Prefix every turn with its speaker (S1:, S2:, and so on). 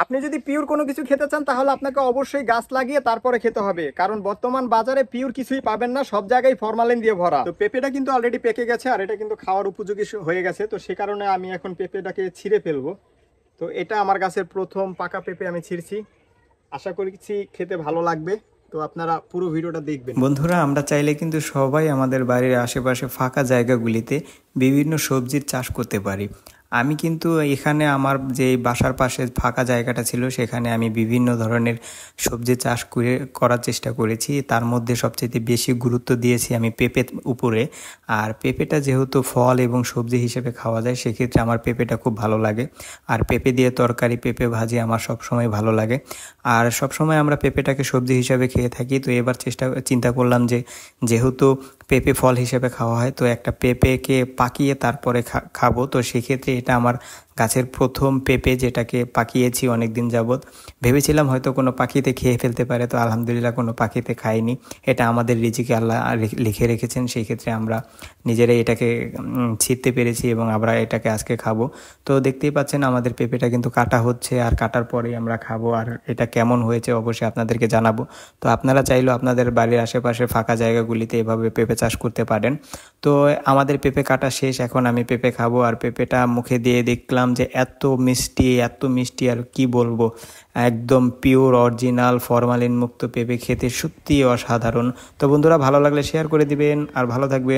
S1: আপনি যদি পিওর কোনো কিছু খেতে চান তাহলে আপনাকে অবশ্যই গাছ লাগিয়ে তারপরে খেতে হবে, কারণ বর্তমান বাজারে পিওর কিছুই পাবেন না, সব জায়গায় ফরমালিন দিয়ে ভরা। তো পেঁপেটা কিন্তু অলরেডি পেকে গেছে আর এটা কিন্তু খাওয়ার উপযোগী হয়ে গেছে, তো সে কারণে আমি এখন পেঁপেটাকে ছিঁড়ে ফেলবো। তো এটা আমার গাছের প্রথম পাকা পেঁপে আমি ছিঁড়ছি, আশা করছি খেতে ভালো লাগবে। তো আপনারা পুরো ভিডিওটা দেখবেন।
S2: বন্ধুরা, আমরা চাইলে কিন্তু সবাই আমাদের বাড়ির আশেপাশে ফাঁকা জায়গাগুলিতে বিভিন্ন সবজির চাষ করতে পারি। আমি কিন্তু এখানে আমার যে বাসার পাশে ফাঁকা জায়গাটা ছিল সেখানে আমি বিভিন্ন ধরনের সবজি চাষ করার চেষ্টা করেছি। তার মধ্যে সবচেয়ে বেশি গুরুত্ব দিয়েছি আমি পেঁপের উপরে। আর পেঁপেটা যেহেতু ফল এবং সবজি হিসেবে খাওয়া যায়, সেক্ষেত্রে আমার পেঁপেটা খুব ভালো লাগে। আর পেঁপে দিয়ে তরকারি, পেঁপে ভাজি আমার সবসময় ভালো লাগে। আর সবসময় আমরা পেঁপেটাকে সবজি হিসাবে খেয়ে থাকি। তো এবার চিন্তা করলাম যে যেহেতু পেঁপে ফল হিসেবে খাওয়া হয়, তো একটা পেঁপেকে পাকিয়ে তারপরে খাবো। তো সেক্ষেত্রে এটা আমার গাছের প্রথম পেঁপে, যেটাকে পাকিয়েছি অনেক দিন যাবৎ। ভেবেছিলাম হয়তো কোনো পাখিতে খেয়ে ফেলতে পারে, তো আলহামদুলিল্লাহ কোনো পাখিতে খাইনি। এটা আমাদের রিজিকে আল্লাহ লিখে রেখেছেন, সেই ক্ষেত্রে আমরা নিজেরাই এটাকে ছিঁড়তে পেরেছি এবং আমরা এটাকে আজকে খাবো। তো দেখতেই পাচ্ছেন আমাদের পেঁপেটা কিন্তু কাটা হচ্ছে, আর কাটার পরেই আমরা খাবো। আর এটা কেমন হয়েছে অবশ্যই আপনাদেরকে জানাবো। তো আপনারা চাইলেও আপনাদের বাড়ির আশেপাশে ফাঁকা জায়গাগুলিতে এভাবে পেঁপে চাষ করতে পারেন। তো আমাদের পেঁপে কাটা শেষ, এখন আমি পেঁপে খাবো। আর পেঁপেটা মুখে দিয়ে দেখলাম যে এত মিষ্টি, এত মিষ্টি, আর কি বলবো, একদম পিওর অরিজিনাল ফরমালিন মুক্ত পেঁপে, খেতে সত্যিই অসাধারণ। তো বন্ধুরা, ভালো লাগলে শেয়ার করে দিবেন আর ভালো থাকবেন।